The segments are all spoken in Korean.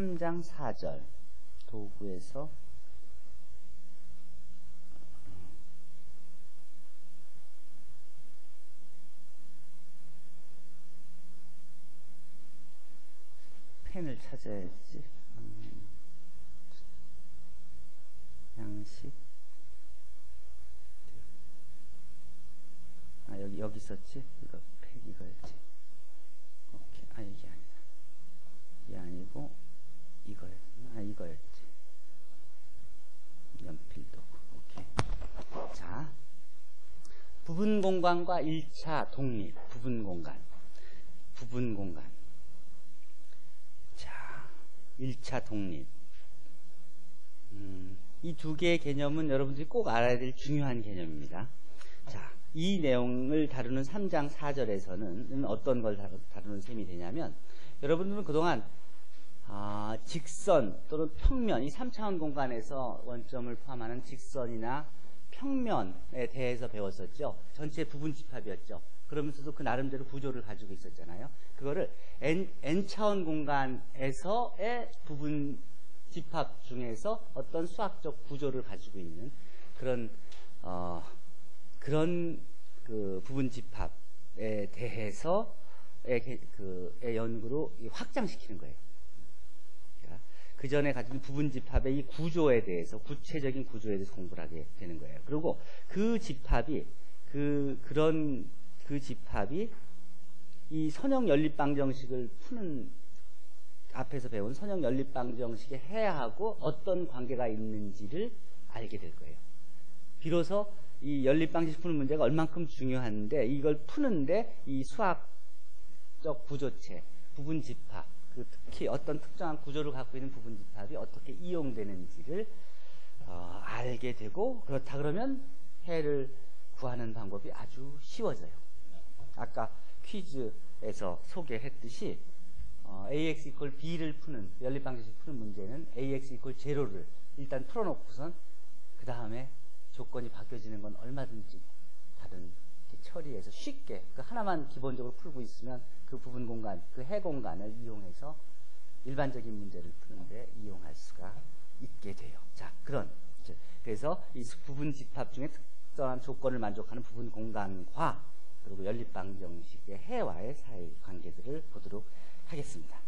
3장 4절 도구에서 펜을 찾아야지. 양식. 아, 여기 있었지? 이거였지. 오케이. 아, 이게 아니다. 이게 아니고, 이거였지. 연필도. 오케이. 자. 부분 공간과 1차 독립. 부분 공간. 자. 1차 독립. 이 두 개의 개념은 여러분들이 꼭 알아야 될 중요한 개념입니다. 자, 이 내용을 다루는 3장 4절에서는 어떤 걸 다루는 셈이 되냐면, 여러분들은 그동안 직선 또는 평면, 이 3차원 공간에서 원점을 포함하는 직선이나 평면에 대해서 배웠었죠. 전체 부분 집합이었죠. 그러면서도 그 나름대로 구조를 가지고 있었잖아요. 그거를 n차원 공간에서의 부분 집합 중에서 어떤 수학적 구조를 가지고 있는 그런 그 부분 집합에 대해서의 연구로 확장시키는 거예요. 그러니까 그 전에 가진 부분 집합의 이 구조에 대해서, 구체적인 구조에 대해서 공부를 하게 되는 거예요. 그리고 그 집합이 이 선형 연립방정식을 푸는, 앞에서 배운 선형 연립방정식의 해하고 어떤 관계가 있는지를 알게 될 거예요. 비로소 이 연립방정식 푸는 문제가 얼만큼 중요한데, 이걸 푸는데 이 수학적 구조체, 부분 집합, 특히 어떤 특정한 구조를 갖고 있는 부분 집합이 어떻게 이용되는지를 알게 되고, 그렇다 그러면 해를 구하는 방법이 아주 쉬워져요. 아까 퀴즈에서 소개했듯이 ax 이퀄 b를 푸는, 연립방정식 푸는 문제는 ax 이퀄 0를 일단 풀어놓고선 그 다음에 조건이 바뀌어지는 건 얼마든지 다른 처리해서 쉽게 그 하나만 기본적으로 풀고 있으면 그 부분 공간, 그 해 공간을 이용해서 일반적인 문제를 푸는데 이용할 수가 있게 돼요. 자, 그래서 이 부분 집합 중에 특정한 조건을 만족하는 부분 공간과 그리고 연립방정식의 해와의 사이 관계들을 보도록 하겠습니다.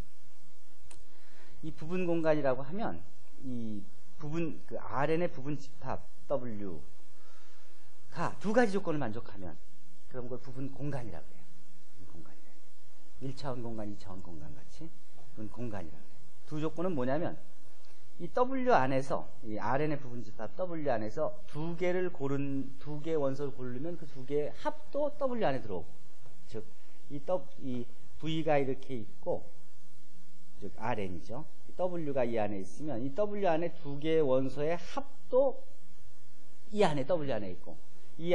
이 부분 공간이라고 하면 이 부분, 그 Rn의 부분 집합 W가 두 가지 조건을 만족하면 그런 걸 부분 공간이라고 해요. 1차원 공간, 2차원 공간 같이 부분 공간이라고 해요. 두 조건은 뭐냐면, 이 W 안에서, 이 Rn의 부분 집합 W 안에서 두 개의 원소를 고르면 그 두 개의 합도 W 안에 들어오고, 즉, 이 V가 이렇게 있고, 즉, Rn이죠. W가 이 안에 있으면, 이 W 안에 두 개의 원소의 합도 이 안에, W 안에 있고, 이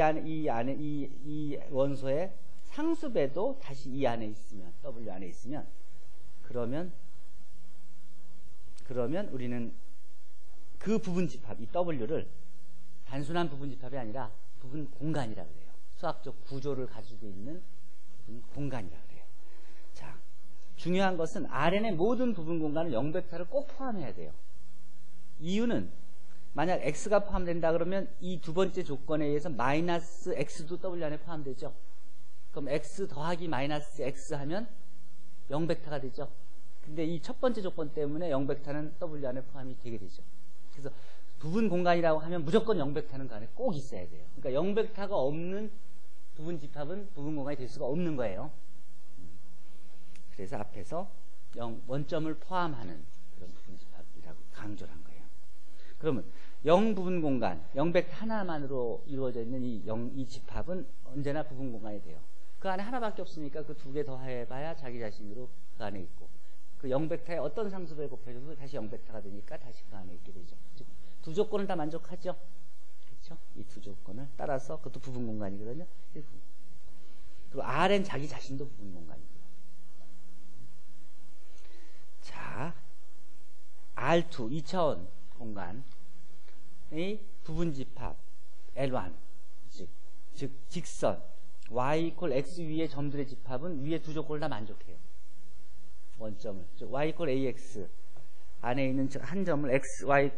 원소의 상수배도 다시 이 안에 있으면, W 안에 있으면, 그러면 우리는 그 부분 집합, 이 W를 단순한 부분 집합이 아니라 부분 공간이라고 해요. 수학적 구조를 가지고 있는 부분 공간이라고 해요. 자, 중요한 것은 Rn의 모든 부분 공간을 0벡터를 꼭 포함해야 돼요. 이유는 만약 X가 포함된다 그러면 이 두 번째 조건에 의해서 마이너스 X도 W 안에 포함되죠. 그럼 X 더하기 마이너스 X 하면 0벡터가 되죠. 근데 이 첫 번째 조건 때문에 0벡터는 W 안에 포함이 되게 되죠. 그래서 부분 공간이라고 하면 무조건 0벡터는 그 안에 꼭 있어야 돼요. 그러니까 0벡터가 없는 부분 집합은 부분 공간이 될 수가 없는 거예요. 그래서 앞에서 원점을 포함하는 그런 부분 집합이라고 강조를 한 거예요. 그러면 0 부분 공간, 0벡터 하나만으로 이루어져 있는 이 집합은 언제나 부분 공간이 돼요. 그 안에 하나밖에 없으니까 그 두 개 더해봐야 자기 자신으로 그 안에 있고, 그 0벡터에 어떤 상수배 곱해줘도 다시 0벡터가 되니까 다시 그 안에 있게 되죠. 즉, 두 조건을 다 만족하죠. 그렇죠? 이 두 조건을 따라서 그것도 부분 공간이거든요. 그리고 Rn 자기 자신도 부분 공간이고요. 자, R2 2차원 공간의 부분 집합 L1, 즉 직선 y 이퀄 x 위의 점들의 집합은 위에 두 조건을 다 만족해요. 원점을, 즉 y 이퀄 ax 안에 있는 한 점을 y1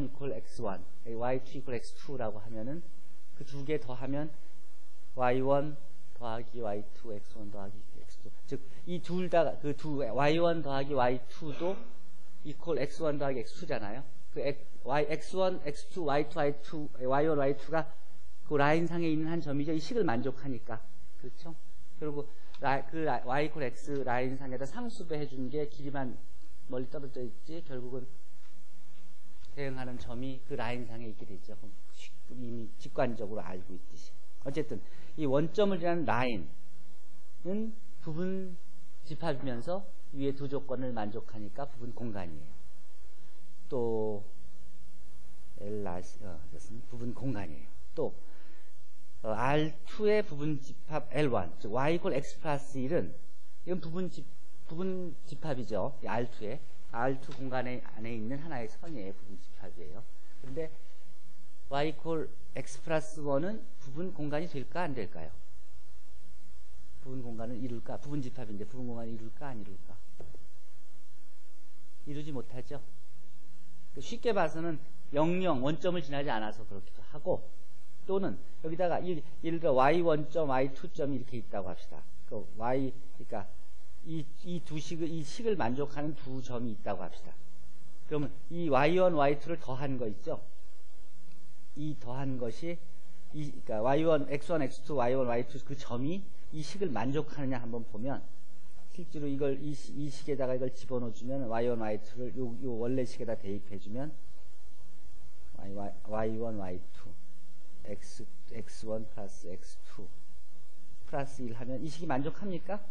equal x1, y2 equal x2라고 하면은 그 두 개 더하면 y1 더하기 y2, x1 더하기 x2. 즉, 이 둘 다, 그 두, y1 더하기 y2도 equal x1 더하기 x2잖아요. 그 x1, x2, y2, y1, y2가 그 라인상에 있는 한 점이죠. 이 식을 만족하니까. 그렇죠? 그리고 그 y equal x 라인상에다 상수배 해준 게 길이만 멀리 떨어져 있지, 결국은 대응하는 점이 그 라인상에 있게 되죠. 이미 직관적으로 알고 있듯이. 어쨌든 이 원점을 지나는 라인은 부분 집합이면서 위에 두 조건을 만족하니까 부분 공간이에요. 또 이것은 부분 공간이에요. 또 R2의 부분 집합 L1, 즉 y equal x 플러스 1은 이건 부분 집합이죠. R2에 R2 공간 안에 있는 하나의 선이에요. 부분 집합이에요. 그런데 y equal x 플러스 1은 부분 공간이 될까 안 될까요? 부분 공간을 이룰까? 부분 집합인데 부분 공간을 이룰까 안 이룰까? 이루지 못하죠. 쉽게 봐서는 00 원점을 지나지 않아서 그렇기도 하고, 또는 여기다가 예를 들어 y 원점, y 2점이 이렇게 있다고 합시다. 그 y, 그러니까 이 식을 만족하는 두 점이 있다고 합시다. 그러면 이 y1, y2를 더한 거 있죠? 이 더한 것이 그러니까 y1, x1, x2, y1, y2 그 점이 이 식을 만족하느냐 한번 보면, 실제로 이 식에다가 이걸 집어넣어주면 y1, y2를 요 원래 식에다 대입해주면 y1, y2 x1 플러스 x2 플러스 1 하면 이 식이 만족합니까?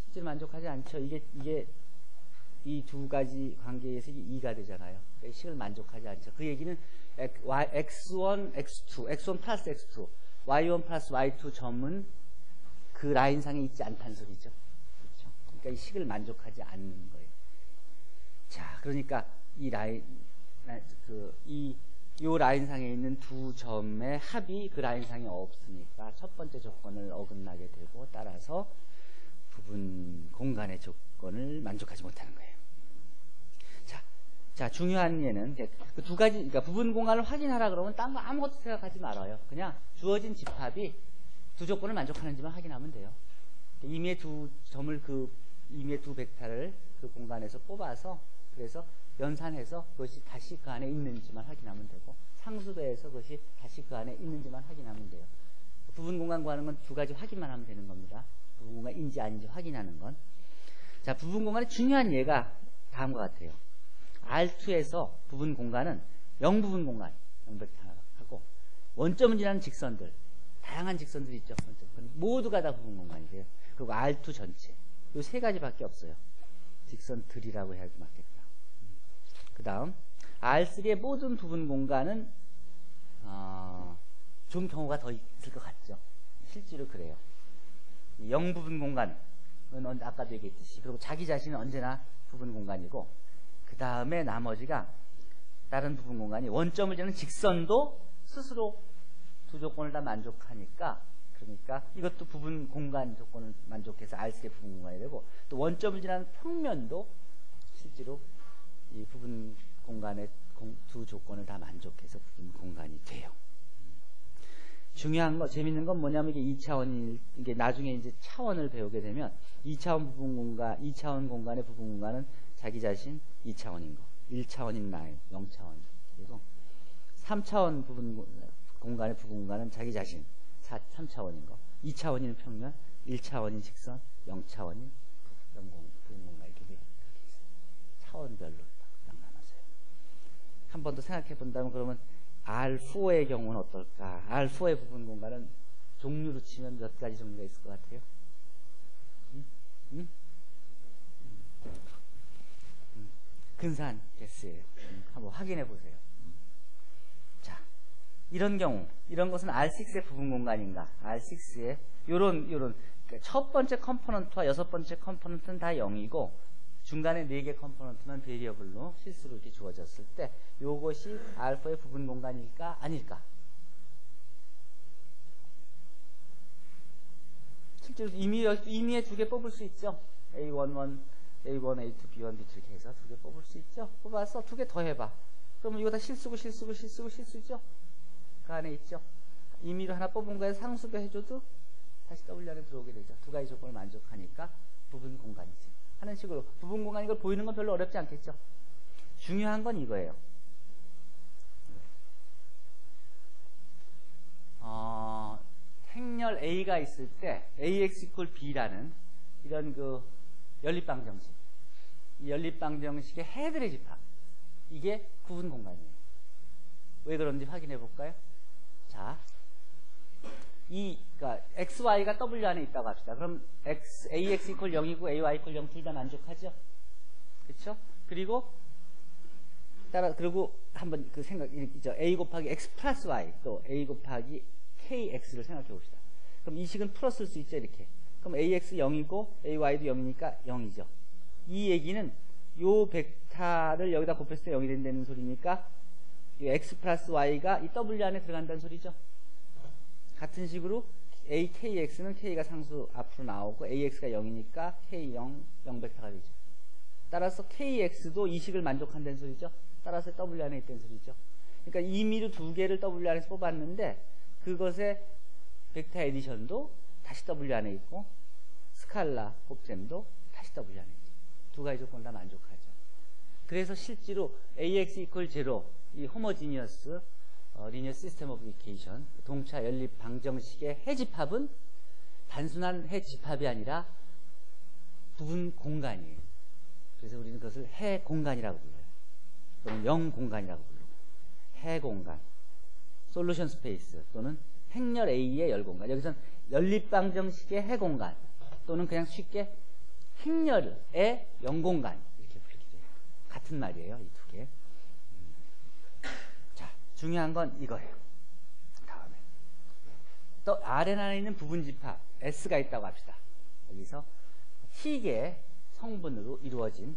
실제로 만족하지 않죠. 이게 이 두 가지 관계에서 2가 되잖아요. 이 식을 만족하지 않죠. 그 얘기는 x1, x2, x1 플러스 x2, y1 플러스 y2 점은 그 라인상에 있지 않다는 소리죠. 그렇죠? 그러니까 이 식을 만족하지 않는 거예요. 자, 그러니까 이 요 라인상에 있는 두 점의 합이 그 라인상에 없으니까 첫 번째 조건을 어긋나게 되고, 따라서 부분 공간의 조건을 만족하지 못하는 거예요. 자, 중요한 예는 그 두 가지, 그러니까 부분 공간을 확인하라 그러면 딴 거 아무것도 생각하지 말아요. 그냥 주어진 집합이 두 조건을 만족하는지만 확인하면 돼요. 임의의 두 점을 임의의 두 벡터를 그 공간에서 뽑아서, 그래서 연산해서 그것이 다시 그 안에 있는지만 확인하면 되고, 상수배해서 그것이 다시 그 안에 있는지만 확인하면 돼요. 부분 공간 구하는 건 두 가지 확인만 하면 되는 겁니다. 부분 공간인지 아닌지 확인하는 건. 자, 부분 공간의 중요한 예가 다음과 같아요. R2에서 부분 공간은 0부분 공간, 0벡터 하고, 원점을 지나는 직선들, 다양한 직선들이 있죠. 모두가 다 부분 공간이 돼요. 그리고 R2 전체. 이 세 가지밖에 없어요. 직선들이라고 해야지 맞겠다. 그 다음 R3의 모든 부분 공간은 좀 경우가 더 있을 것 같죠. 실제로 그래요. 0부분 공간은 아까도 얘기했듯이, 그리고 자기 자신은 언제나 부분 공간이고, 그 다음에 나머지가 다른 부분 공간이 원점을 지는 직선도 스스로 두 조건을 다 만족하니까, 그러니까 이것도 부분 공간 조건을 만족해서 R3의 부분 공간이 되고, 또 원점을 지나는 평면도 실제로 이 부분 공간의 두 조건을 다 만족해서 부분 공간이 돼요. 중요한 거, 재밌는 건 뭐냐면 이게 나중에 이제 차원을 배우게 되면 2차원 부분 공간, 2차원 공간의 부분 공간은 자기 자신 2차원인 거, 1차원인 라인, 0차원. 그리고 3차원 부분 공간의 부분 공간은 자기 자신 3차원인 거, 2차원인 평면, 1차원인 직선, 0차원인 부분 공간 이렇게 돼요. 차원별로 딱 나눠서요. 한 번 더 생각해 본다면, 그러면 R4의 경우는 어떨까? R4의 부분 공간은 종류로 치면 몇 가지 종류가 있을 것 같아요? 근사한 개수예요. 한번 확인해 보세요. 자, 이런 경우, 이런 것은 R6의 부분 공간인가? R6의 요런 첫 번째 컴포넌트와 여섯 번째 컴포넌트는 다 0이고, 중간에 4개 컴포넌트만 베리어블로 실수로 이렇게 주어졌을 때 요것이 알파의 부분 공간일까 아닐까? 실제로 임의의 2개 뽑을 수 있죠. A11, A1, A2, B1, B2 이렇게 해서 두 개 뽑을 수 있죠. 뽑아서 두 개 더 해봐. 그러면 이거 다 실수고 실수죠. 그 안에 있죠. 임의로 하나 뽑은 거에 상수배 해줘도 다시 W 안에 들어오게 되죠. 두 가지 조건을 만족하니까 부분 공간이지. 하는 식으로 부분 공간인 걸 보이는 건 별로 어렵지 않겠죠. 중요한 건 이거예요. 행렬 A가 있을 때 AX equal B라는 이런 그 연립방 정식, 이 연립방 정식의 해들의 집합, 이게 부분 공간이에요. 왜 그런지 확인해 볼까요? 자, 그러니까 XY가 W 안에 있다고 합시다. 그럼 AX equal 0이고 AY equal 0 둘 다 만족하죠? 그렇죠? 그리고 한번 그 생각 있죠. A 곱하기 X 플러스 Y 또 A 곱하기 KX를 생각해 봅시다. 그럼 이 식은 풀었을 수 있죠, 이렇게. 그럼 AX 0이고 AY도 0이니까 0이죠. 이 얘기는 요 벡터를 여기다 곱했을 때 0이 된다는 소리니까 이 X 플러스 Y가 이 W 안에 들어간다는 소리죠. 같은 식으로 AKX는 K가 상수 앞으로 나오고 AX가 0이니까 K0, 0 벡터가 되죠. 따라서 KX도 이 식을 만족한다는 소리죠. 따라서 W 안에 있다는 소리죠. 그러니까 임의로 두 개를 W 안에서 뽑았는데 그것의 벡터 에디션도 다시 W 안에 있고 스칼라 곱셈도 다시 W 안에 있죠. 두 가지 조건 다 만족하죠. 그래서 실제로 AX equal 0 이 호모지니어스 리니어 시스템 오브 이케이션 동차 연립 방정식의 해집합은 단순한 해집합이 아니라 부분 공간이에요. 그래서 우리는 그것을 해공간이라고 불러요. 또는 영공간이라고 불러요. 해공간, 솔루션 스페이스 또는 행렬 A의 열공간. 여기서는 연립방정식의 해공간 또는 그냥 쉽게 행렬의 영공간 이렇게 부르기도 해요. 같은 말이에요, 이 두 개. 자, 중요한 건 이거예요. 다음에 또 Rn 안에 있는 부분집합 S가 있다고 합시다. 여기서 T개 성분으로 이루어진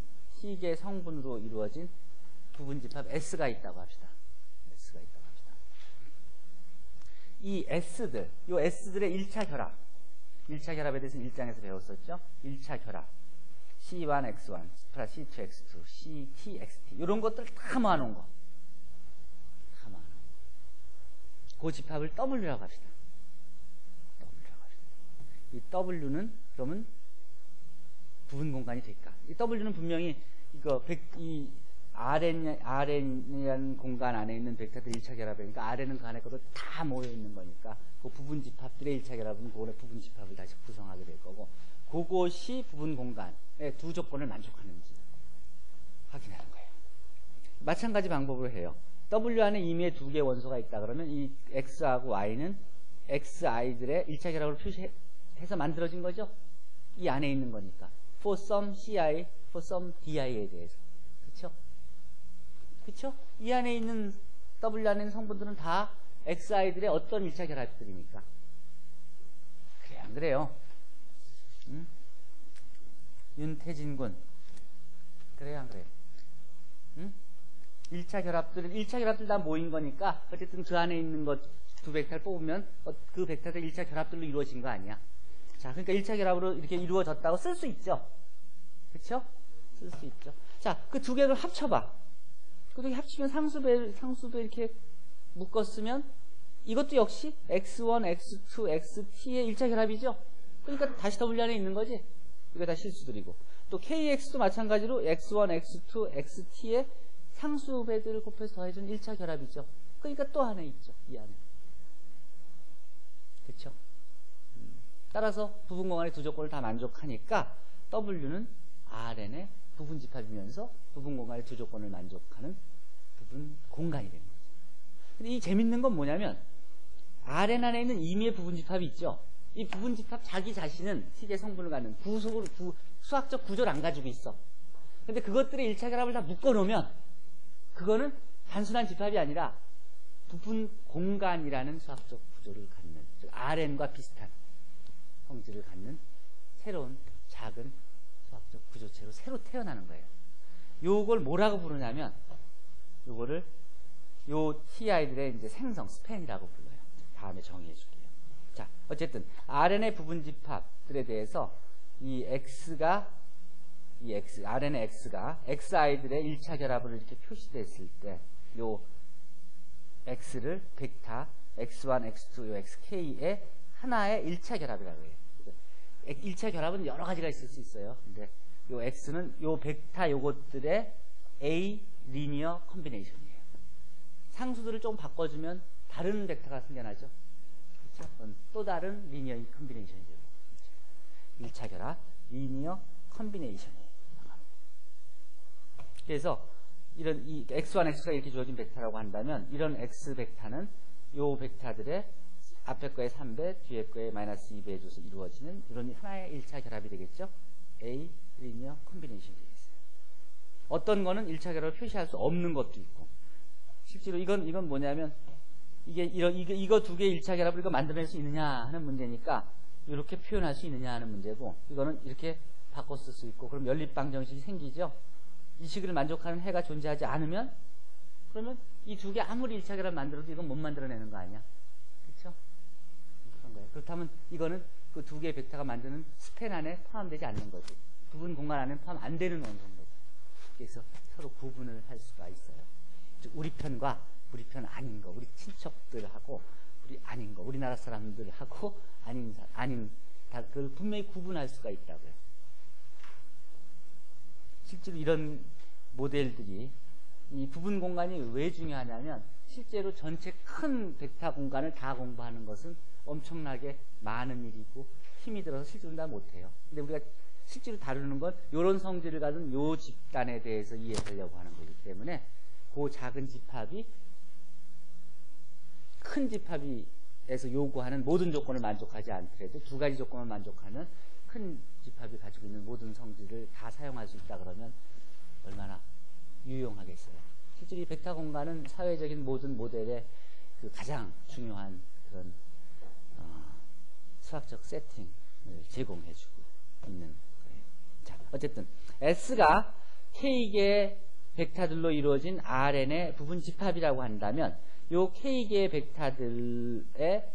부분집합 S가 있다고 합시다. S가 있다고 합시다. 이 S들, 요 S들의 1차 결합에 대해서 1장에서 배웠었죠. 1차 결합 C1X1 플러스 C2X2 CTXT 이런 것들 다 모아놓은 거. 그 집합을 W라고 합시다. 이 W는 그러면 부분 공간이 될까? 이 W는 분명히 이 Rn이라는 공간 안에 있는 벡터들 1차 결합이니까 Rn은 그 안에 것도 다 모여 있는 거니까 그 부분 집합들의 1차 결합은 그거의 부분 집합을 다시 구성하게 될 거고 그것이 부분 공간의 두 조건을 만족하는지 확인하는 거예요. 마찬가지 방법으로 해요. W 안에 임의의 두 개의 원소가 있다 그러면 이 X하고 Y는 XI들의 1차 결합으로 표시해서 만들어진 거죠. 이 안에 있는 거니까. For some CI, for some DI에 대해서. 그쵸? 이 안에 있는 W 안에 있는 성분들은 다 XI들의 어떤 1차 결합들이니까. 그래, 안 그래요? 응? 윤태진 군. 그래요, 안 그래요? 응? 1차 결합들 다 모인 거니까 어쨌든 그 안에 있는 것 두 벡터를 뽑으면 그 벡터들 1차 결합들로 이루어진 거 아니야. 자, 그러니까 1차 결합으로 이렇게 이루어졌다고 쓸 수 있죠. 그쵸? 쓸 수 있죠. 자, 그 두 개를 합쳐봐. 그렇게 합치면 상수배 이렇게 묶었으면 이것도 역시 X1, X2, XT의 1차 결합이죠. 그러니까 다시 W 안에 있는 거지. 이거 다 실수들이고. 또 KX도 마찬가지로 X1, X2, XT의 상수배들을 곱해서 더해준 1차 결합이죠. 그러니까 또 하나 있죠. 이 안에. 그렇죠? 따라서 부분 공간의 두 조건을 다 만족하니까 W는 Rn의 부분 집합이면서 부분 공간의 두 조건을 만족하는 부분 공간이 되는 거죠. 근데 이 재밌는 건 뭐냐면 Rn 안에 있는 임의의 부분 집합이 있죠. 이 부분 집합 자기 자신은 T의 성분을 갖는 수학적 구조를 안 가지고 있어. 근데 그것들의 1차 결합을 다 묶어놓으면 그거는 단순한 집합이 아니라 부분 공간이라는 수학적 구조를 갖는, 즉 Rn과 비슷한 성질을 갖는 새로운 작은 수학적 구조체로 새로 태어나는 거예요. 요걸 뭐라고 부르냐면 요거를 요 TI들의 이제 생성 스팬이라고 불러요. 다음에 정의해 줄게요. 자, 어쨌든 Rn의 부분 집합들에 대해서 이 X가 이 X, Rn의 X가 XI들의 1차 결합으로 이렇게 표시됐을 때, 요 X를 벡터 X1, X2, 요 XK의 하나의 1차 결합이라고 해요. 1차 결합은 여러 가지가 있을 수 있어요. 근데 요 X는 요 벡터 요것들의 A 리니어 컨비네이션이에요. 상수들을 좀 바꿔주면 다른 벡터가 생겨나죠. 그렇죠? 그건 또 다른 리니어 컨비네이션이죠. 1차 결합, 리니어 컨비네이션이에요. 그래서 이런 이 X1, X2가 이렇게 주어진 벡터라고 한다면 이런 X 벡터는 요 벡터들의 앞에 거의 3배, 뒤에 거의 마이너스 2배에 줘서 이루어지는 이런 하나의 1차 결합이 되겠죠. A 리니어 컨비네이션이 되겠어요. 어떤 거는 1차 결합을 표시할 수 없는 것도 있고, 실제로 이건 뭐냐면 이거 두 개의 1차 결합을 이거 만들어낼 수 있느냐 하는 문제니까 이렇게 표현할 수 있느냐 하는 문제고, 이거는 이렇게 바꿔 쓸 수 있고, 그럼 연립방 정식이 생기죠. 이 식을 만족하는 해가 존재하지 않으면, 그러면 이 두 개 아무리 1차 결합 만들어도 이건 못 만들어내는 거 아니야. 그렇죠? 그런 거예요. 그렇다면 이거는 그 두 개의 벡터가 만드는 스팬 안에 포함되지 않는 거지. 부분 공간 안에 포함 안 되는 원소인 거죠. 그래서 서로 구분을 할 수가 있어요. 즉 우리 편과 우리 편 아닌 거, 우리 친척들하고 우리 아닌 거, 우리나라 사람들하고 아닌 그걸 분명히 구분할 수가 있다고요. 실제로 이런 모델들이, 이 부분 공간이 왜 중요하냐면, 실제로 전체 큰 벡터 공간을 다 공부하는 것은 엄청나게 많은 일이고 힘이 들어서 실제로 다 못해요. 근데 우리가 실제로 다루는 건 이런 성질을 가진 요 집단에 대해서 이해하려고 하는 거기 때문에, 그 작은 집합이 큰 집합에서 요구하는 모든 조건을 만족하지 않더라도 두 가지 조건을 만족하는 큰 집합이 가지고 있는 모든 성질을 다 사용할 수 있다 그러면 얼마나 유용하겠어요. 실제로 이 벡터 공간은 사회적인 모든 모델의 그 가장 중요한 그런 수학적 세팅을 제공해주고 있는 거예요. 자, 어쨌든 S가 K개의 벡터들로 이루어진 Rn의 부분 집합이라고 한다면, 요 K개의 벡터들의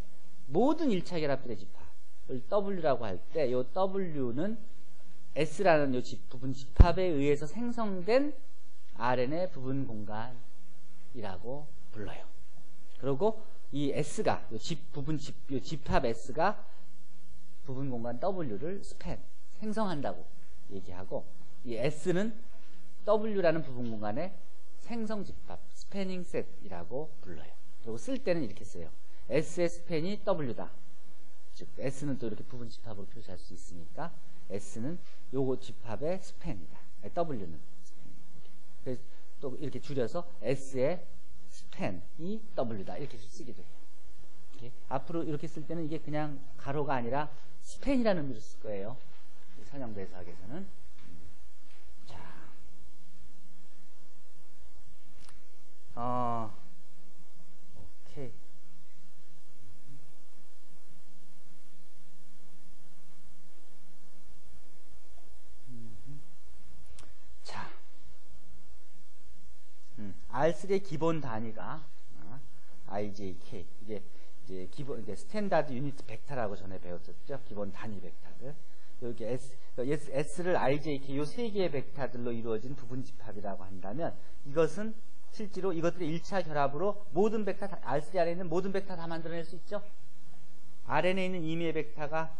모든 1차 결합들의 집합을 W라고 할 때, 요 W는 S라는 요 부분 집합에 의해서 생성된 Rn의 부분 공간이라고 불러요. 그리고 이 S가, 요 집합 S가 부분 공간 W를 스팬, 생성한다고 얘기하고, 이 S는 W라는 부분 공간의 생성 집합, 스패닝 셋이라고 불러요. 그리고 쓸 때는 이렇게 써요. S의 스팬이 W다. 즉 S는 또 이렇게 부분 집합으로 표시할 수 있으니까 S는 요거 집합의 스팬이다. W는 스팬이다. 그래서 또 이렇게 줄여서 S의 스팬이 W다. 이렇게 쓰기도 해요. 이렇게. 앞으로 이렇게 쓸 때는 이게 그냥 가로가 아니라 스팬이라는 의미로 쓸 거예요. 선형대사학에서는. 오케이. 자, R3의 기본 단위가 IJK. 이게 이제 이제 스탠다드 유니트 벡터라고 전에 배웠었죠. 기본 단위 벡터들. 여기 S를 IJK 요 세 개의 벡터들로 이루어진 부분 집합이라고 한다면, 이것은 실제로 이것들의 1차 결합으로 모든 벡터, R3 안에 있는 모든 벡터 다 만들어낼 수 있죠. Rn에 있는 임의의 벡터가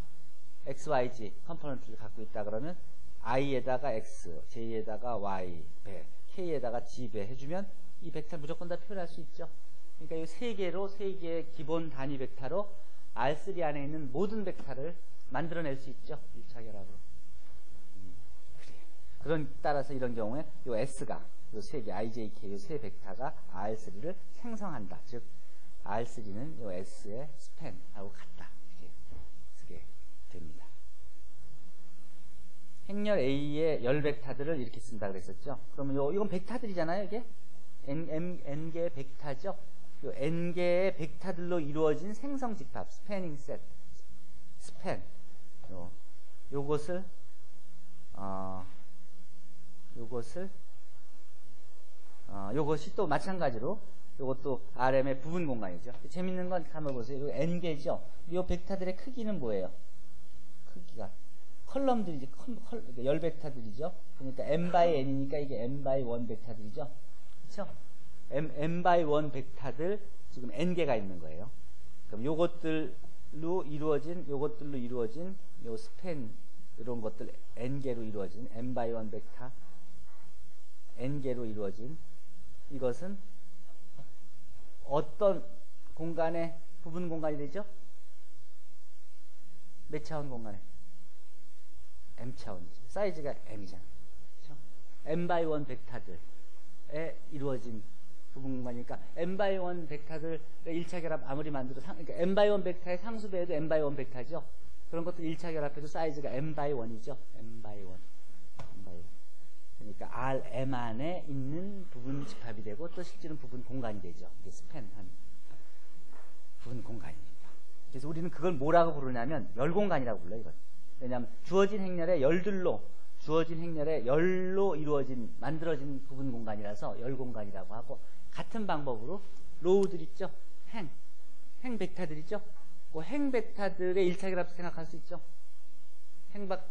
XYG 컴포넌트를 갖고 있다 그러면 I에다가 X, J에다가 Y 배, K에다가 G 배 해주면 이 벡터 무조건 다 표현할 수 있죠. 그러니까 이 세 개의 기본 단위 벡터로 R3 안에 있는 모든 벡터를 만들어낼 수 있죠. 1차 결합으로. 그래요. 따라서 이런 경우에 이 S가 요 세 개, IJK 요 세 벡터가 R3를 생성한다. 즉 R3는 요 S의 스팬하고 같다. 이렇게 쓰게 됩니다. 행렬 A의 열 벡터들을 이렇게 쓴다 그랬었죠. 그러면 이건 벡터들이잖아요. 이게 N개의 벡터죠. 요 N개의 벡터들로 이루어진 생성 집합, 스패닝 셋, 스팬. 요것을 요것이 또 마찬가지로 요것도 RM의 부분 공간이죠. 재밌는 건 한번 보세요. 요 N개죠. 요 벡터들의 크기는 뭐예요? 크기가 컬럼들이지, 열 벡터들이죠. 그러니까 m by n이니까 이게 m by 1 벡터들이죠. 그렇죠? m by 1 벡터들 지금 n개가 있는 거예요. 그럼 요것들로 이루어진 요 스팬 이런 것들 n개로 이루어진 m by 1 벡터 n개로 이루어진 이것은 어떤 공간의 부분 공간이 되죠? 몇 차원 공간에? m 차원이죠. 사이즈가 m이잖아. 그렇죠? m by 1 벡터들에 이루어진 부분 공간이니까 m by 1 벡터들의 1차 결합 아무리 만들어도 그러니까 m by 1 벡터의 상수배에도 m by 1 벡터죠. 그런 것도 1차 결합해도 사이즈가 m by 1이죠. m by 1. 그러니까 Rm 안에 있는 부분 집합이 되고 또 실제는 부분 공간이 되죠. 이게 스팬한 부분 공간입니다. 그래서 우리는 그걸 뭐라고 부르냐면 열공간이라고 불러요. 이건. 왜냐하면 주어진 행렬의 열로 이루어진 만들어진 부분 공간이라서 열공간이라고 하고, 같은 방법으로 로우들 있죠. 행 벡터들 있죠. 그 행 벡터들의 1차 결합도 생각할 수 있죠.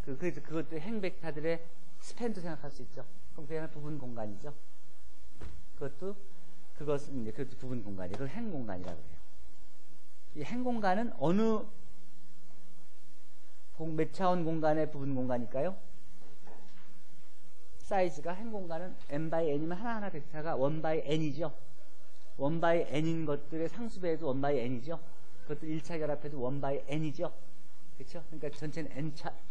그래서 그것도 행 벡터들의 스팬도 생각할 수 있죠. 그럼 그게 부분 공간이죠. 그것은 그것도 부분 공간이에요. 그걸 행 공간이라고 해요. 이 행 공간은 어느 몇 차원 공간의 부분 공간일까요? 사이즈가 행 공간은 m by n이면 하나하나 벡터가 1 by n이죠. 1 by n인 것들의 상수배에도 1 by n이죠. 그것도 1차 결합해도 1 by n이죠. 그렇죠? 그러니까 전체는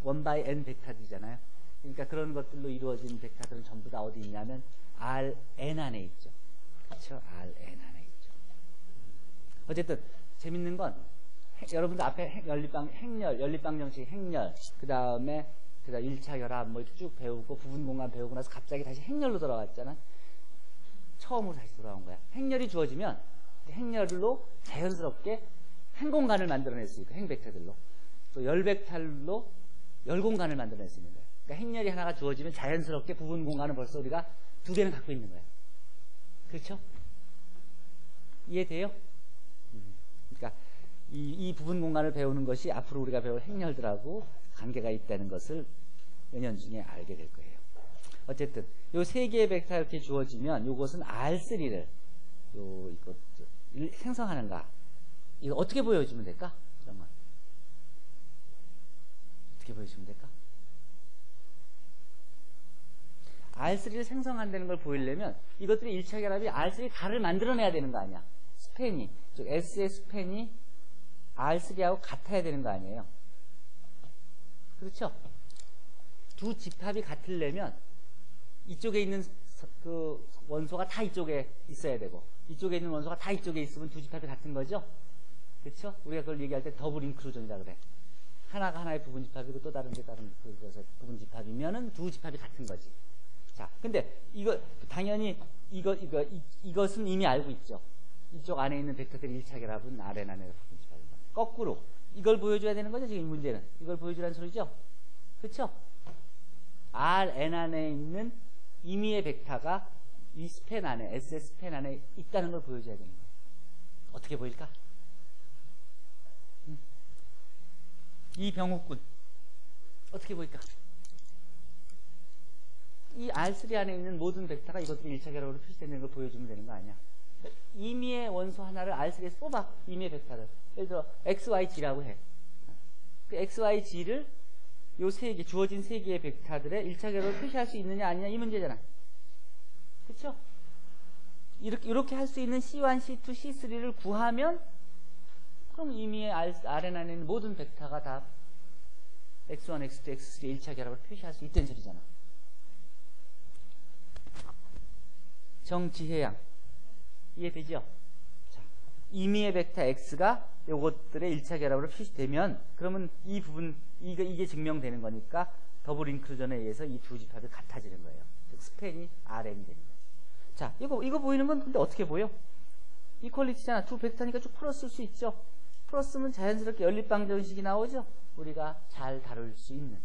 1 by n 벡터들이잖아요. 그러니까 그런 것들로 이루어진 벡터들은 전부 다 어디 있냐면 Rn 안에 있죠. 그렇죠? Rn 안에 있죠. 어쨌든 재밌는 건 여러분들 앞에 연립방 정식 행렬, 그 다음에 1차 결합 뭐 이렇게 쭉 배우고 부분 공간 배우고 나서 갑자기 다시 행렬로 돌아갔잖아. 처음으로 다시 돌아온 거야. 행렬이 주어지면 행렬로 자연스럽게 행공간을 만들어낼 수 있고, 행벡터들로 또 열벡터로 열공간을 만들어낼 수 있는 거야. 그러니까 행렬이 하나가 주어지면 자연스럽게 부분 공간을 벌써 우리가 2개는 갖고 있는 거야. 그렇죠? 이해돼요? 그러니까 이 부분 공간을 배우는 것이 앞으로 우리가 배울 행렬들하고 관계가 있다는 것을 은연중에 알게 될 거예요. 어쨌든 요 3개의 벡터 이렇게 주어지면 요것은 R3를 이거 생성하는가? 이거 어떻게 보여주면 될까? 그러면 어떻게 보여주면 될까? R3를 생성한다는 걸 보이려면 이것들이 1차 결합이 R3 달을 만들어내야 되는 거 아니야. 스팬이, 즉 S의 스팬이 R3하고 같아야 되는 거 아니에요. 그렇죠? 두 집합이 같으려면 이쪽에 있는 그 원소가 다 이쪽에 있어야 되고, 이쪽에 있는 원소가 다 이쪽에 있으면 두 집합이 같은 거죠? 그렇죠? 우리가 그걸 얘기할 때 더블 인클루전이라 그래. 하나가 하나의 부분 집합이고 또 다른 게 다른 그것의 부분 집합이면은 두 집합이 같은 거지. 자, 근데 이거 당연히 이것은 이미 알고 있죠. 이쪽 안에 있는 벡터들의 1차 결합은 Rn 안의 부분 집합인 거예요. 거꾸로 이걸 보여줘야 되는 거죠. 지금 문제는 이걸 보여주라는 소리죠. 그렇죠? Rn 안에 있는 임의의 벡터가 이 스팬 안에, S의 스팬 안에 있다는 걸 보여줘야 되는 거예요. 어떻게 보일까? 이 병욱군 어떻게 보일까? 이 R3 안에 있는 모든 벡터가 이것들이 1차 결합으로 표시되는 걸 보여주면 되는 거 아니야? 임의의 원소 하나를 R3에서 뽑아. 임의의 벡터를. 예를 들어 XYG라고 해. 그 XYG를 요 3개, 주어진 3개의 벡터들의 1차 결합을 표시할 수 있느냐 아니냐 이 문제잖아. 그쵸? 이렇게 할 수 있는 C1, C2, C3를 구하면 그럼 임의의 Rn 안에 있는 모든 벡터가 다 X1, X2, X3의 1차 결합을 표시할 수 있다는 소리잖아. 정지해양 이해되죠? 자, 임의의 벡터 X가 요것들의 1차 결합으로 표시되면 그러면 이 부분 이게 증명되는 거니까 더블 인클루전에 의해서 이 두 집합이 같아지는 거예요. 즉 스팬이 Rn이 되는 거예요. 자, 이거 보이는 건 근데 어떻게 보여? 이퀄리티잖아. 두 벡터니까 쭉 풀었을 수 있죠. 풀었으면 자연스럽게 연립방정식이 나오죠. 우리가 잘 다룰 수 있는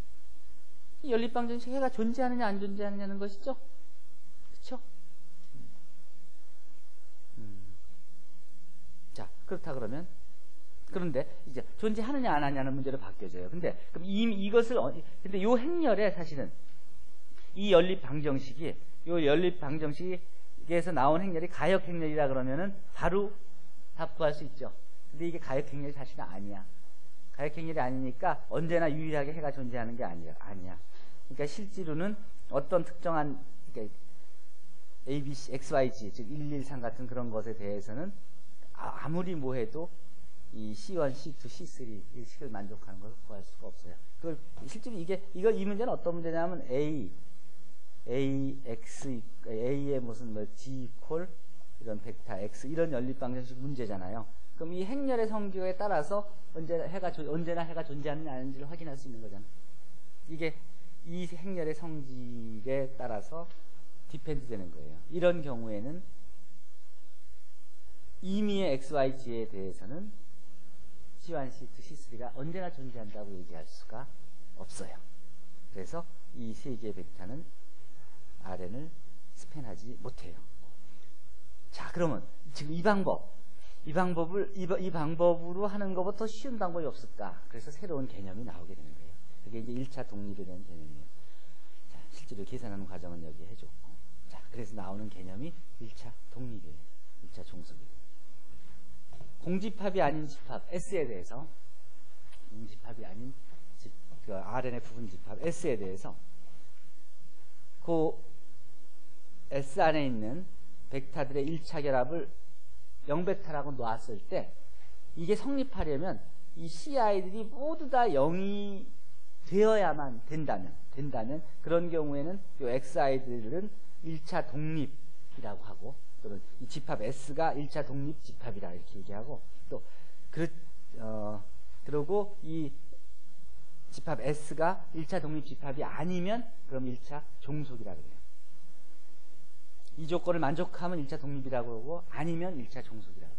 이 연립방정식 해가 존재하느냐 안 존재하느냐는 것이죠. 그렇죠? 자, 그렇다 그러면 그런데 이제 존재하느냐 안 하느냐는 문제로 바뀌어져요. 근데 그럼 이것을 근데 요 행렬에 사실은 이 연립 방정식이 요 연립 방정식에서 나온 행렬이 가역 행렬이라 그러면은 바로 답 구할 수 있죠. 근데 이게 가역 행렬이 사실은 아니야. 가역 행렬이 아니니까 언제나 유일하게 해가 존재하는 게 아니야. 그러니까 실제로는 어떤 특정한 그러니까 A, B, C, X, Y, Z 즉 1, 2, 3 같은 그런 것에 대해서는 아무리 뭐 해도 이 C1, C2, C3 이 식을 만족하는 것을 구할 수가 없어요. 그걸 실제로 이 문제는 어떤 문제냐면 A의 무슨 뭐 G 콜 이런 벡터 X 이런 연립 방정식 문제잖아요. 그럼 이 행렬의 성격에 따라서 언제나 해가 존재하느냐 아닌지를 확인할 수 있는 거잖아요. 이게 이 행렬의 성질에 따라서 디펜드 되는 거예요. 이런 경우에는 임의의 XYZ에 대해서는 C1, C2, C3가 언제나 존재한다고 얘기할 수가 없어요. 그래서 이 세 개의 벡터는 Rn을 스팬하지 못해요. 자, 그러면 지금 이 방법으로 하는 것보다 더 쉬운 방법이 없을까? 그래서 새로운 개념이 나오게 되는 거예요. 그게 이제 1차 독립에 대한 개념이에요. 자, 실제로 계산하는 과정은 여기 해줬고. 자, 그래서 나오는 개념이 1차 독립이에요. 1차 종속이에요. 공집합이 아닌 집합 S에 대해서 공집합이 아닌 그 Rn의 부분 집합 S에 대해서 그 S 안에 있는 벡터들의 1차 결합을 0벡터라고 놨을 때 이게 성립하려면 이 CI들이 모두 다 0이 되어야만 된다면 그런 경우에는 이 XI들은 1차 독립이라고 하고 또는 이 집합 S가 1차 독립 집합이라 이렇게 얘기하고 또 그리고 이 집합 S가 1차 독립 집합이 아니면 그럼 1차 종속이라고 해요. 이 조건을 만족하면 1차 독립이라고 하고 아니면 1차 종속이라고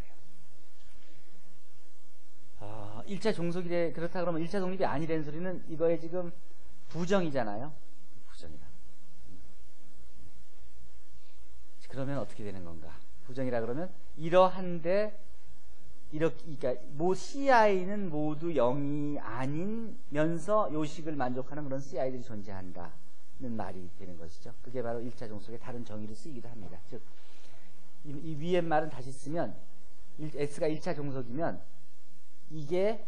해요. 1차 종속이래 그렇다 그러면 1차 독립이 아니라는 소리는 이거에 지금 부정이잖아요. 부정이다. 그러면 어떻게 되는 건가? 부정이라 그러면 이러한데 그러니까 CI는 모두 0이 아니면서 요식을 만족하는 그런 CI들이 존재한다는 말이 되는 것이죠. 그게 바로 1차 종속의 다른 정의를 쓰이기도 합니다. 즉, 이 위의 말은 다시 쓰면 S가 1차 종속이면 이게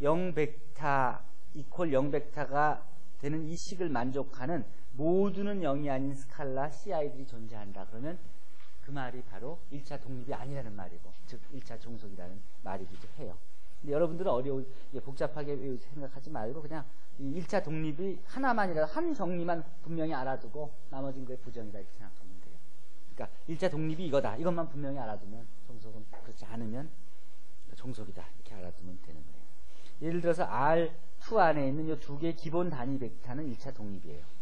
0벡터 이퀄 0벡터가 되는 이 식을 만족하는 모두는 0이 아닌 스칼라 CI들이 존재한다. 그러면 그 말이 바로 1차 독립이 아니라는 말이고 즉 1차 종속이라는 말이기도 해요. 근데 여러분들은 복잡하게 생각하지 말고 그냥 이 1차 독립이 하나만이라도 한 정리만 분명히 알아두고 나머진 거에 부정이다 이렇게 생각하면 돼요. 그러니까 1차 독립이 이거다. 이것만 분명히 알아두면 종속은 그렇지 않으면 종속이다. 이렇게 알아두면 되는 거예요. 예를 들어서 R2 안에 있는 이 두 개의 기본 단위 벡터는 1차 독립이에요.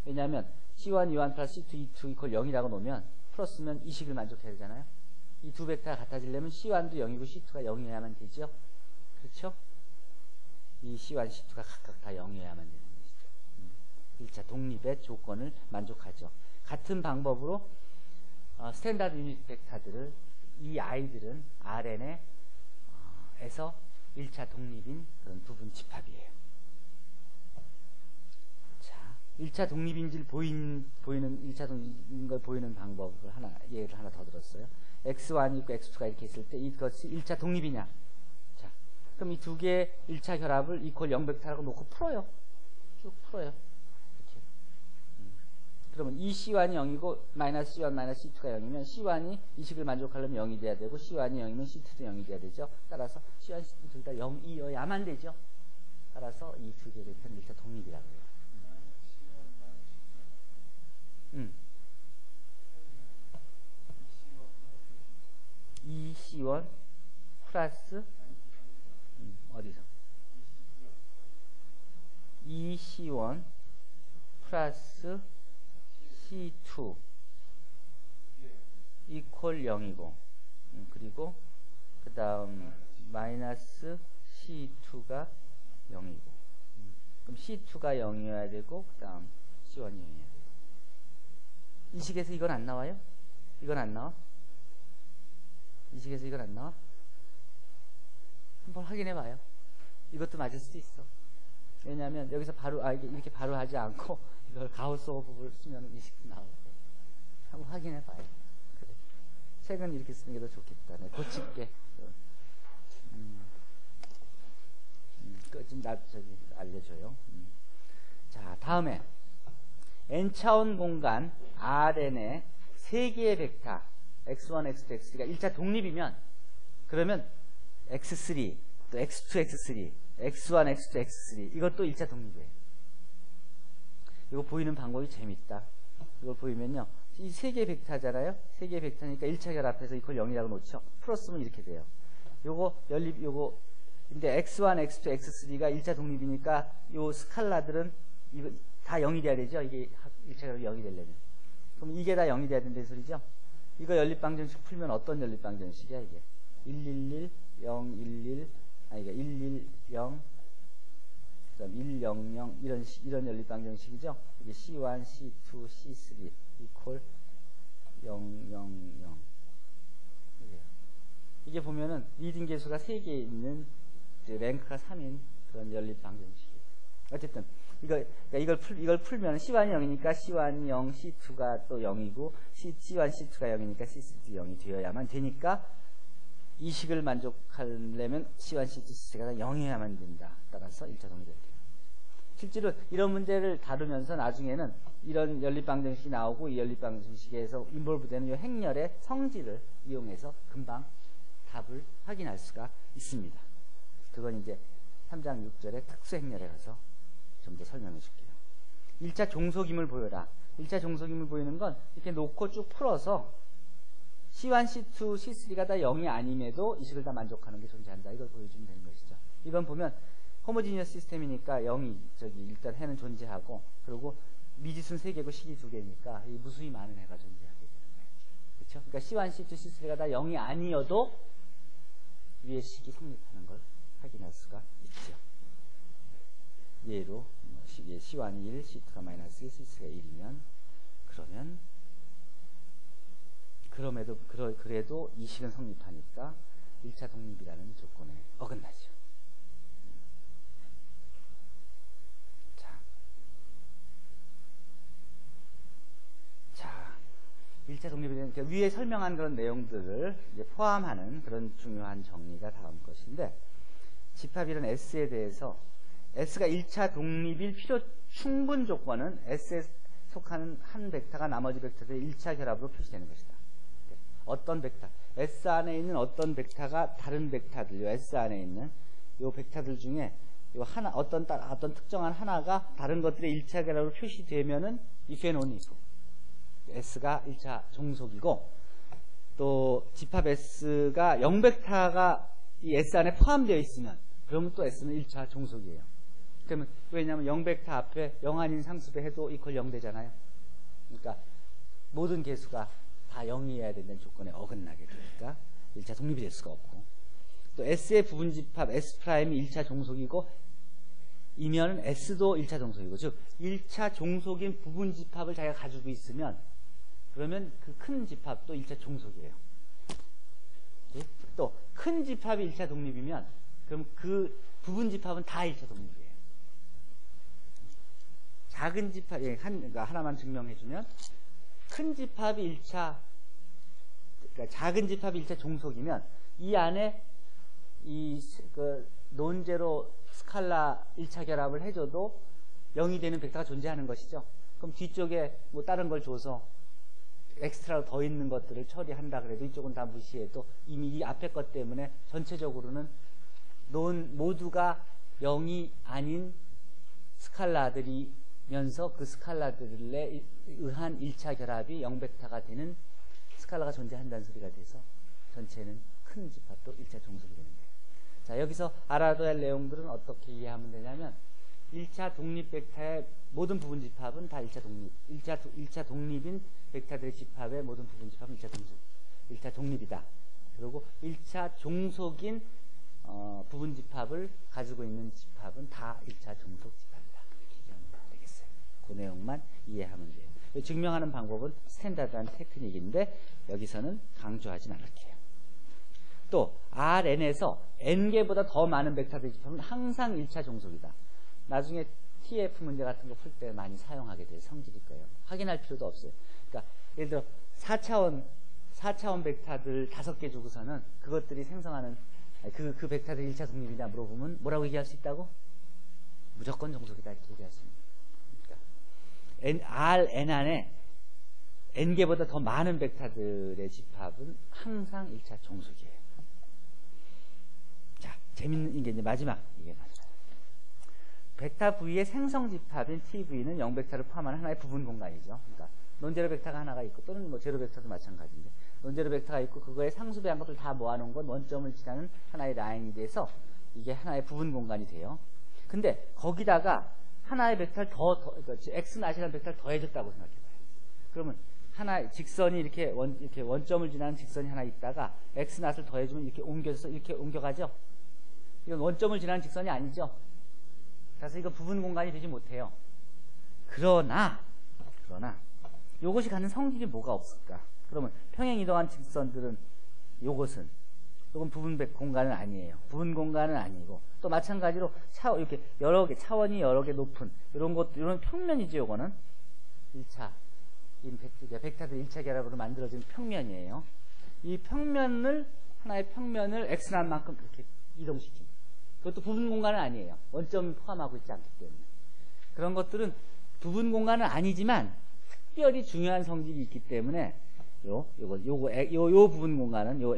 왜냐하면 C1, U1 플러스 C2, E2 이퀄 0이라고 놓으면 플러스면 이 식을 만족해야 되잖아요. 이 두 벡터가 같아지려면 C1도 0이고 C2가 0이어야만 되죠. 그렇죠? 이 C1, C2가 각각 다 0이어야만 되는 것이죠. 1차 독립의 조건을 만족하죠. 같은 방법으로 스탠다드 유닛 벡터들을 이 아이들은 RN에서 1차 독립인 그런 부분 집합이에요. 자, 1차 독립인지를 보이는 1차 독립인 걸 보이는 방법을 예를 하나 더 들었어요. X1이 있고 X2가 이렇게 있을 때 이것이 1차 독립이냐? 자, 그럼 이 두 개의 1차 결합을 이퀄 0벡터라고 놓고 풀어요. 쭉 풀어요. 이렇게. 그러면 이 C1이 0이고 마이너스 C1 마이너스 C2가 0이면 C1이 이 식을 만족하려면 0이 돼야 되고 C1이 0이면 C2도 0이 돼야 되죠. 따라서 C1, C2 둘 다 0이어야만 되죠. 따라서 이 두 개의 벡터는 1차 독립이라고 해요. EC1 플러스 어디서? EC1 플러스 C2 이퀄 0이고 그리고 그 다음 마이너스 C2가 0이고 그럼 C2가 0이어야 되고 그 다음 C1이 0이어야 되고 이 식에서 이건 안 나와요? 이건 안 나와? 이 식에서 이건 안 나와? 한번 확인해 봐요. 이것도 맞을 수도 있어. 왜냐하면 여기서 바로 이렇게 바로 하지 않고 이걸 가우스호프를 쓰면 이식도 나오고. 한번 확인해 봐요. 그래. 책은 이렇게 쓰는 게 더 좋겠다. 네, 고칠게. 좀 저기 알려줘요. 자, 다음에 n차원 공간 Rn의 3개의 벡터 x1, x2, x3가 1차 독립이면 그러면 x3, 또 x2, x3, x1, x2, x3 이것도 1차 독립이에요. 이거 보이는 방법이 재밌다. 이거 보이면요. 이 3개의 벡터잖아요. 3개의 벡터니까 1차 결합해서 이걸 0이라고 놓죠. 풀었으면 이렇게 돼요. 요거 연립 요거 근데 x1, x2, x3가 1차 독립이니까 요 스칼라들은 이거 다 0이 돼야 되죠. 이게 1차 결합이 0이 되려면. 그럼 이게 다 0이 돼야 된다는 소리죠. 이거 연립방정식 풀면 어떤 연립방정식이야 이게? 111, 011, 이게 110, 그다음 100 이런 연립방정식이죠. 이게 C1, C2, C3 equal 000. 이게 보면은 리딩 계수가 3개 있는 랭크가 3인 그런 연립방정식이에요. 어쨌든 이걸 풀면 C1이 0이니까 C1이 0, C2가 또 0이고 C1, C2가 0이니까 C3도 0이 되어야만 되니까 이 식을 만족하려면 C1, C2, C3가 다 0이어야만 된다. 따라서 1차 독립이 돼요. 실제로 이런 문제를 다루면서 나중에는 이런 연립방정식이 나오고 이 연립방정식에서 인볼브되는 이 행렬의 성질을 이용해서 금방 답을 확인할 수가 있습니다. 그건 이제 3장 6절의 특수행렬에 가서 좀 더 설명해 줄게요. 1차 종속임을 보여라. 1차 종속임을 보이는 건 이렇게 놓고 쭉 풀어서 C1, C2, C3가 다 0이 아님에도 이 식을 다 만족하는 게 존재한다. 이걸 보여주면 되는 것이죠. 이건 보면 호모지니어스 시스템이니까 0이 일단 해는 존재하고 그리고 미지수는 3개고 식이 2개니까 이 무수히 많은 해가 존재하게 되는 거예요. 그렇죠? 그러니까 C1, C2, C3가 다 0이 아니어도 위의 식이 성립하는 걸 확인할 수가 있죠. 예로 C1이 1, C2가 마이너스 1, C3가 1이면 그래도 이 식은 성립하니까 1차 독립이라는 조건에 어긋나죠. 자, 1차 독립에 대한 위에 설명한 그런 내용들을 이제 포함하는 그런 중요한 정리가 다음 것인데 집합이란 S에 대해서 S가 1차 독립일 충분 조건은 S에 속하는 한 벡터가 나머지 벡터들의 1차 결합으로 표시되는 것이다. 어떤 벡터, S 안에 있는 어떤 벡터가 다른 벡터들, S 안에 있는 이 벡터들 중에 요 하나, 어떤 특정한 하나가 다른 것들의 1차 결합으로 표시되면은 if and only if. S가 1차 종속이고 또 집합 S가 0벡터가 이 S 안에 포함되어 있으면 그러면 또 S는 1차 종속이에요. 그러면 왜냐하면 0벡터 앞에 0 아닌 상수배 해도 이퀄 0 되잖아요. 그러니까 모든 개수가 다 0이어야 된다는 조건에 어긋나게 되니까 1차 독립이 될 수가 없고 또 S의 부분집합 S'이 1차 종속이고 이면 S도 1차 종속이고 즉 1차 종속인 부분집합을 자기가 가지고 있으면 그러면 그 큰 집합도 1차 종속이에요. 또 큰 집합이 1차 독립이면 그럼 그 부분집합은 다 1차 독립이에요. 작은 집합, 하나만 증명해주면 큰 집합이 1차, 그러니까 작은 집합이 1차 종속이면 이 안에 논제로 스칼라 1차 결합을 해줘도 0이 되는 벡터가 존재하는 것이죠. 그럼 뒤쪽에 뭐 다른 걸 줘서 엑스트라로 더 있는 것들을 처리한다 그래도 이쪽은 다 무시해도 이미 이 앞에 것 때문에 전체적으로는 모두가 0이 아닌 스칼라들이면서 그 스칼라들에 의한 1차 결합이 0벡터가 되는 스칼라가 존재한다는 소리가 돼서 전체는 큰 집합도 1차 종속이 되는 거예요. 자, 여기서 알아둬야 할 내용들은 어떻게 이해하면 되냐면 1차 독립 벡터의 모든 부분 집합은 다 1차 독립. 1차 독립인 벡터들의 집합의 모든 부분 집합은 1차 독립이다. 그리고 1차 종속인 부분 집합을 가지고 있는 집합은 다 1차 종속 집합이다. 이렇게 이해하면 되겠어요. 그 내용만 이해하면 돼요. 증명하는 방법은 스탠다드한 테크닉인데 여기서는 강조하진 않을게요. 또 Rn에서 n개보다 더 많은 벡터들의 집합은 항상 1차 종속이다. 나중에 TF 문제 같은 거 풀 때 많이 사용하게 될 성질일 거예요. 확인할 필요도 없어요. 그러니까 예를 들어 4차원 벡터들 5개 주고서는 그것들이 생성하는 그 벡터들 1차 독립이냐 물어보면 뭐라고 얘기할 수 있다고? 무조건 종속이다 이렇게 얘기할 수 있는 거니까. Rn 안에 n개보다 더 많은 벡터들의 집합은 항상 1차 종속이에요. 자, 재밌는 게 이제 마지막. 이게 마지막. 벡터 V의 생성 집합인 TV는 0벡터를 포함한 하나의 부분 공간이죠. 그러니까 논제로 벡터가 하나가 있고 또는 뭐 제로 벡터도 마찬가지인데 논제로 벡터가 있고 그거에 상수배한 것들 다 모아놓은 건 원점을 지나는 하나의 라인이 돼서 이게 하나의 부분 공간이 돼요. 근데 거기다가 하나의 벡터를 그러니까 X낫이라는 벡터를 더해줬다고 생각해봐요. 그러면 하나 직선이 이렇게 원점을 지나는 직선이 하나 있다가 X낫을 더해주면 이렇게 옮겨가죠. 이건 원점을 지나는 직선이 아니죠. 그래서 이거 부분 공간이 되지 못해요. 그러나 요것이 갖는 성질이 뭐가 없을까? 그러면 평행 이동한 직선들은 요건 부분 공간은 아니에요. 부분 공간은 아니고 또 마찬가지로 이렇게 여러 개 차원이 여러 개 높은 이런 평면이죠. 요거는 1차 벡터들 1차 결합으로 만들어진 평면이에요. 이 하나의 평면을 x난만큼 그렇게 이동시킵니다. 그것도 부분 공간은 아니에요. 원점을 포함하고 있지 않기 때문에. 그런 것들은 부분 공간은 아니지만 특별히 중요한 성질이 있기 때문에 요 부분 공간은 요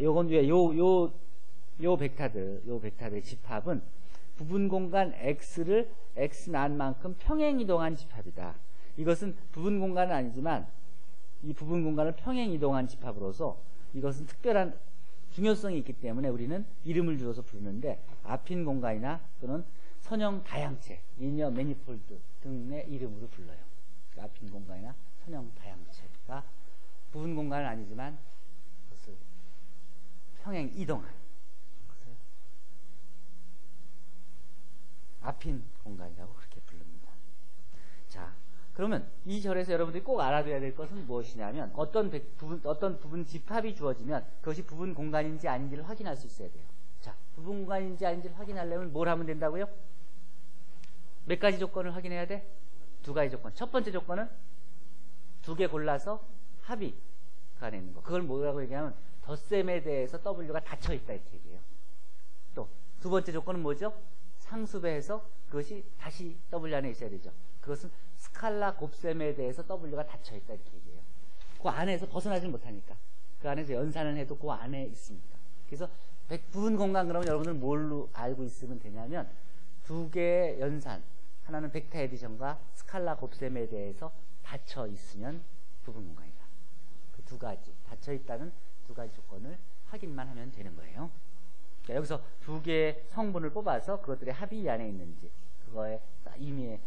벡터들의 집합은 부분 공간 x를 x난만큼 평행 이동한 집합이다. 이것은 부분 공간은 아니지만 이 부분 공간을 평행 이동한 집합으로서 이것은 특별한 중요성이 있기 때문에 우리는 이름을 줄여서 부르는데 아핀 공간이나 또는 선형 다양체, 리니어 매니폴드 등의 이름으로 불러요. 아핀 공간이나 선형 다양체가 부분 공간은 아니지만 그것을 평행 이동한 것을 아핀 공간이라고 그렇게 부릅니다. 자, 그러면 이 절에서 여러분들이 꼭 알아둬야 될 것은 무엇이냐면 어떤 부분 집합이 주어지면 그것이 부분 공간인지 아닌지를 확인할 수 있어야 돼요. 자, 부분 공간인지 아닌지를 확인하려면 뭘 하면 된다고요? 몇 가지 조건을 확인해야 돼? 2가지 조건. 첫 번째 조건은 2개 골라서 합이 그 안에 있는 거. 그걸 뭐라고 얘기하면 덧셈에 대해서 W가 닫혀있다 이렇게 얘기해요. 또 두 번째 조건은 뭐죠? 상수배해서 그것이 다시 W 안에 있어야 되죠. 그것은 스칼라 곱셈에 대해서 W가 닫혀있다 이렇게 얘기해요. 그 안에서 벗어나지 못하니까. 그 안에서 연산을 해도 그 안에 있습니다. 그래서 부분 공간 그러면 여러분들 뭘로 알고 있으면 되냐면 2개의 연산, 하나는 벡터 에디션과 스칼라 곱셈에 대해서 닫혀 있으면 부분 공간이다. 그 2가지, 닫혀 있다는 2가지 조건을 확인만 하면 되는 거예요. 그러니까 여기서 2개의 성분을 뽑아서 그것들의 합이 이 안에 있는지, 그거의 임의의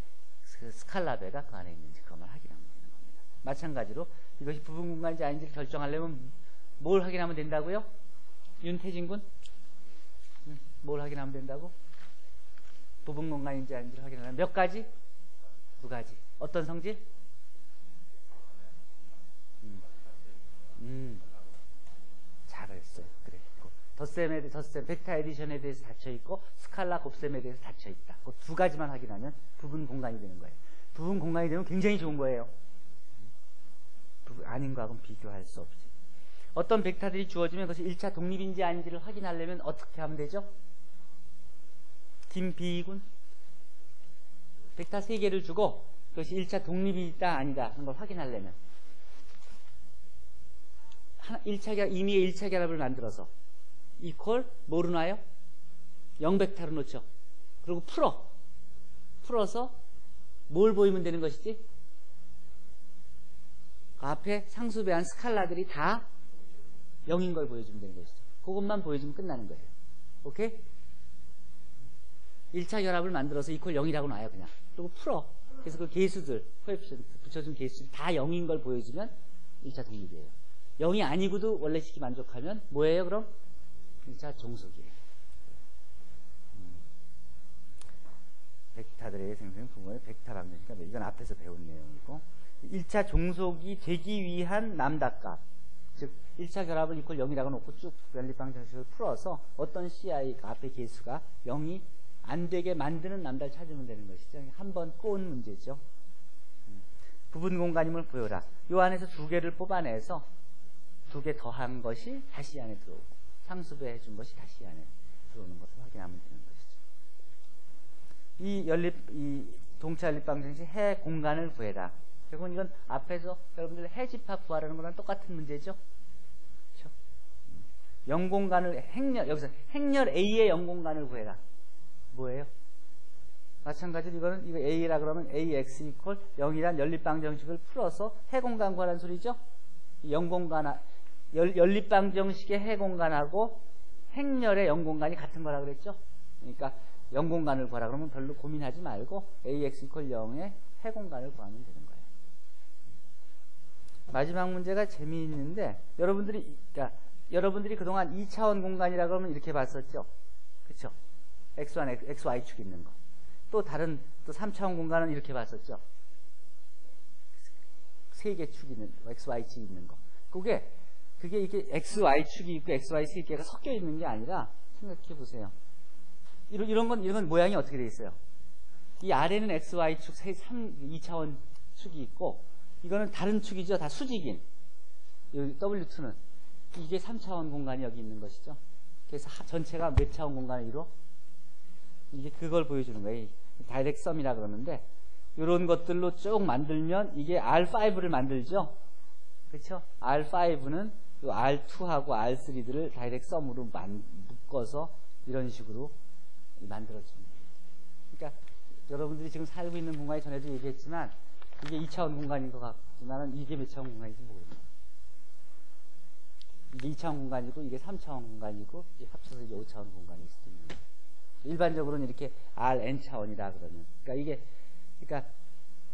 그 스칼라배가 그 안에 있는지 그것만 확인하면 되는 겁니다. 마찬가지로 이것이 부분 공간인지 아닌지를 결정하려면 뭘 확인하면 된다고요? 윤태진 군? 뭘 확인하면 된다고? 부분 공간인지 아닌지를 확인하려면 몇 가지? 2가지. 어떤 성질? 잘했어요. 그래. 덧셈, 벡터 에디션에 대해서 닫혀있고 스칼라 곱셈에 대해서 닫혀있다. 그 2가지만 확인하면 부분 공간이 되는 거예요. 부분 공간이 되면 굉장히 좋은 거예요. 아닌 거하고는 비교할 수 없지. 어떤 벡터들이 주어지면 그것이 1차 독립인지 아닌지를 확인하려면 어떻게 하면 되죠? 김비군 벡터 3개를 주고 그것이 1차 독립이 있다 아니다 하는 걸 확인하려면 1차 결합, 임의의 1차 결합을 만들어서 이퀄 뭐로 놔요? 0벡터로 놓죠. 그리고 풀어서 뭘 보이면 되는 것이지? 그 앞에 상수배한 스칼라들이 다 0인 걸 보여주면 되는 것이죠. 그것만 보여주면 끝나는 거예요. 오케이? 1차 결합을 만들어서 이퀄 0이라고 놔요, 그냥. 그리고 풀어. 그래서 그 개수들, 코에피션트 붙여준 개수들이 다 0인 걸 보여주면 1차 독립이에요. 0이 아니고도 원래 식이 만족하면 뭐예요, 그럼? 1차 종속이에요. 벡터들의 생성 부분의 벡터 방정식이니까 이건 앞에서 배운 내용이고 1차 종속이 되기 위한 람다값 즉 1차 결합을 이퀄 0이라고 놓고 쭉 연립방 정식을 풀어서 어떤 CI가 앞에 개수가 0이 안 되게 만드는 남자를 찾으면 되는 것이죠. 한번 꼬은 문제죠. 부분 공간임을 보여라. 요 안에서 두 개를 뽑아내서 두 개 더한 것이 다시 안에 들어오고 상수배 해준 것이 다시 안에 들어오는 것을 확인하면 되는 것이죠. 이 동차 연립방 정식 해 공간을 구해라. 결국은 이건 앞에서 여러분들 해 집합 구하라는 거랑 똑같은 문제죠. 그렇죠? 0공간을 여기서 행렬 A의 0공간을 구해라. 뭐예요? 마찬가지로 이거 A라 그러면 AX 이퀄 0이란 연립방 정식을 풀어서 해 공간 구하라는 소리죠. 0공간 연립방 정식의 해 공간하고 행렬의 0공간이 같은 거라 그랬죠. 그러니까 0공간을 구하라 그러면 별로 고민하지 말고 AX 이퀄 0의 해 공간을 구하면 되는 거예요. 마지막 문제가 재미있는데 여러분들이 그동안 2차원 공간이라 그러면 이렇게 봤었죠. 그렇죠? X1, XY축 있는 거. 또 다른 3차원 공간은 이렇게 봤었죠. 3개 축 있는 거, XY축 있는 거. 그게 이게 XY축이 있고 XY 3개가 섞여 있는 게 아니라 생각해 보세요. 이런 건 모양이 어떻게 돼 있어요? 이 아래는 XY축 2차원 축이 있고 이거는 다른 축이죠. 다 수직인. 여기 W2는 이게 3차원 공간이 여기 있는 것이죠. 그래서 전체가 몇 차원 공간을 이루어? 이게 그걸 보여주는 거예요. 다이렉트 썸이라 그러는데 이런 것들로 쭉 만들면 이게 R5를 만들죠. 그렇죠? R5는 R2하고 R3들을 다이렉트 썸으로 묶어서 이런 식으로 만들어줍니다. 그러니까 여러분들이 지금 살고 있는 공간이 전에도 얘기했지만 이게 2차원 공간인 것 같지만 이게 몇 차원 공간인지 모릅니다. 이게 2차원 공간이고 이게 3차원 공간이고 이게 합쳐서 이게 5차원 공간일 수도 있는 거예요. 일반적으로는 이렇게 Rn차원이라 그러면 그러니까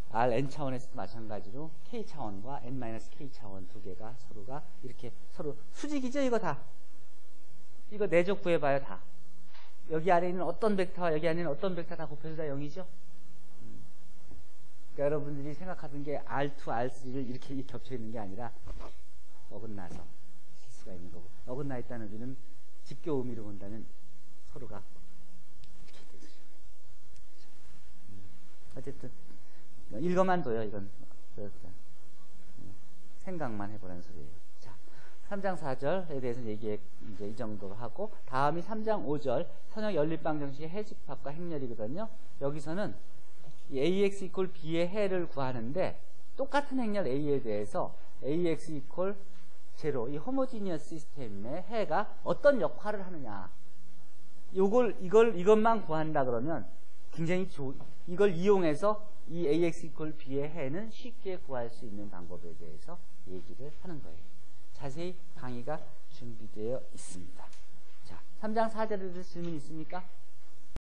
Rn차원에서도 마찬가지로 K차원과 N-K차원 두 개가 서로가 이렇게 서로 수직이죠. 이거 다 이거 내적 구해봐요. 다 여기 안에 있는 어떤 벡터와 여기 안에 있는 어떤 벡터 다 곱해서 다 0이죠. 그러니까 여러분들이 생각하던 게 R2, R3를 이렇게 겹쳐 있는 게 아니라 어긋나서 실수가 있는 거고 어긋나 있다는 의미는 직교 의미로 본다면 서로가 이렇게 되죠. 어쨌든 읽어만 둬요. 이건 생각만 해보라는 소리예요. 자, 3장 4절에 대해서는 얘기 이제 이 정도로 하고 다음이 3장 5절 선형 연립방 정식의 해집합과 행렬이거든요. 여기서는 이 AX 이퀄 B의 해를 구하는데 똑같은 행렬 A에 대해서 AX 이퀄 제로 이 호모지니어스 시스템의 해가 어떤 역할을 하느냐 이것만 구한다 그러면 굉장히 이걸 이용해서 이 AX 이퀄 B의 해는 쉽게 구할 수 있는 방법에 대해서 얘기를 하는 거예요. 자세히 강의가 준비되어 있습니다. 자, 3장 4절에도 질문 있습니까?